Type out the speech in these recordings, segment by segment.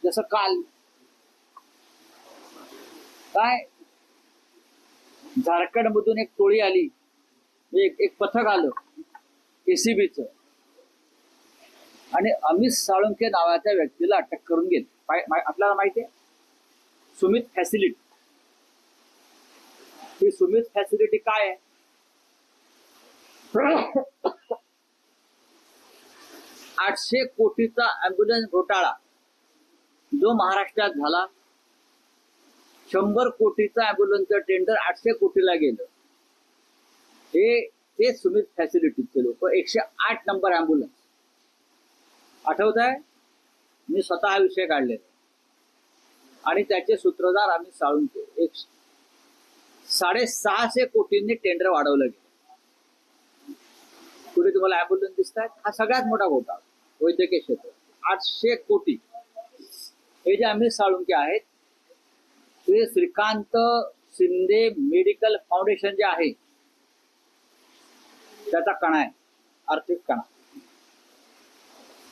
जसं काल काय झारखंड मधून एक टोळी आली, एक पथक आलं एसीबीचं, आणि अमित साळुंखे नावाच्या व्यक्तीला अटक करून गेली. आपल्याला माहिती आहे सुमित फॅसिलिटी. ही सुमित फॅसिलिटी काय आहे? 800 कोटीचा अँब्युलन्स घोटाळा जो महाराष्ट्रात झाला. 100 कोटीचा अँब्युलन्सचं टेंडर 800 कोटीला गेलं. हे सुमित फॅसिलिटीचे लोक 108 नंबर अँब्युलन्स. आठवत आहे? मी स्वतः हा विषय काढलेला आणि त्याचे सूत्रधार आम्ही साळुंखे. 650 कोटींनी टेंडर वाढवलं गेलं. कुठे तुम्हाला अँब्युलन्स दिसत आहेत? हा सगळ्यात मोठा घोटाळा वैद्यकीय क्षेत्र. 800 कोटी. हे जे आम्ही साळुंखे आहेत ते श्रीकांत शिंदे मेडिकल फाउंडेशन जे आहे त्याचा कणा आहे, आर्थिक कणा.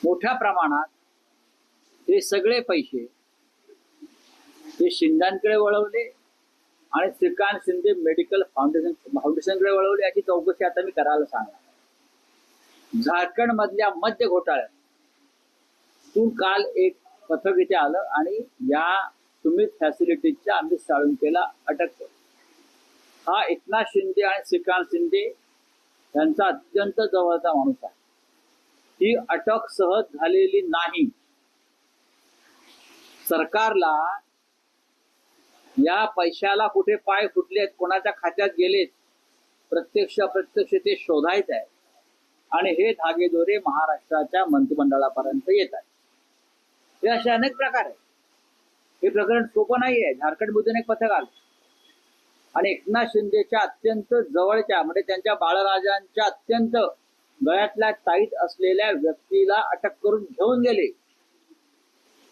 मोठ्या प्रमाणात हे सगळे पैसे हे शिंदेकडे वळवले आणि श्रीकांत शिंदे मेडिकल फाउंडेशनकडे वळवले. याची चौकशी आता मी करायला सांगणार. झारखंड मधल्या मद्य घोटाळ्यातून काल एक पथक इथे आलं आणि या सुमित फॅसिलिटीच्या अमित साळुंखेला अटक केली. हा एकनाथ शिंदे आणि श्रीकांत शिंदे यांचा अत्यंत जवळचा माणूस आहे. ही अटक सहज झालेली नाही. सरकारला या पैशाला कुठे पाय फुटलेत, कोणाच्या खात्यात गेलेत, प्रत्यक्ष अप्रत्यक्ष ते शोधायचं आहे. आणि हे धागेदोरे महाराष्ट्राच्या मंत्रिमंडळापर्यंत येत आहेत. हे असे अनेक प्रकार आहेत. हे प्रकरण सोपं नाही आहे. झारखंडमधून एक पथक आलं आणि एकनाथ शिंदेच्या अत्यंत जवळच्या म्हणजे त्यांच्या बाळराजांच्या अत्यंत गळ्यातल्या टाईट असलेल्या व्यक्तीला अटक करून घेऊन गेले.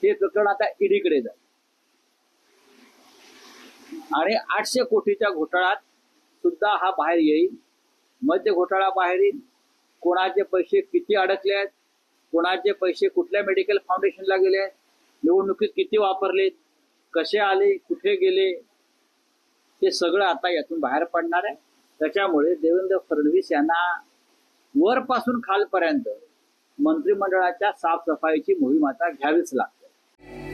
हे प्रकरण आता ईडीकडे जाईल आणि 800 कोटीच्या घोटाळ्यात सुद्धा हा बाहेर येईल. मद्य घोटाळा बाहेर येईल. कोणाचे पैसे किती अडकले आहेत, कोणाचे पैसे कुठल्या मेडिकल फाउंडेशनला गेले आहेत, निवडणुकीत किती वापरलेत, कसे आले, कुठे गेले, हे सगळं आता यातून बाहेर पडणार आहे. त्याच्यामुळे देवेंद्र फडणवीस यांना वरपासून खालपर्यंत मंत्रिमंडळाच्या साफसफाईची मोहीम आता घ्यावीच लागते.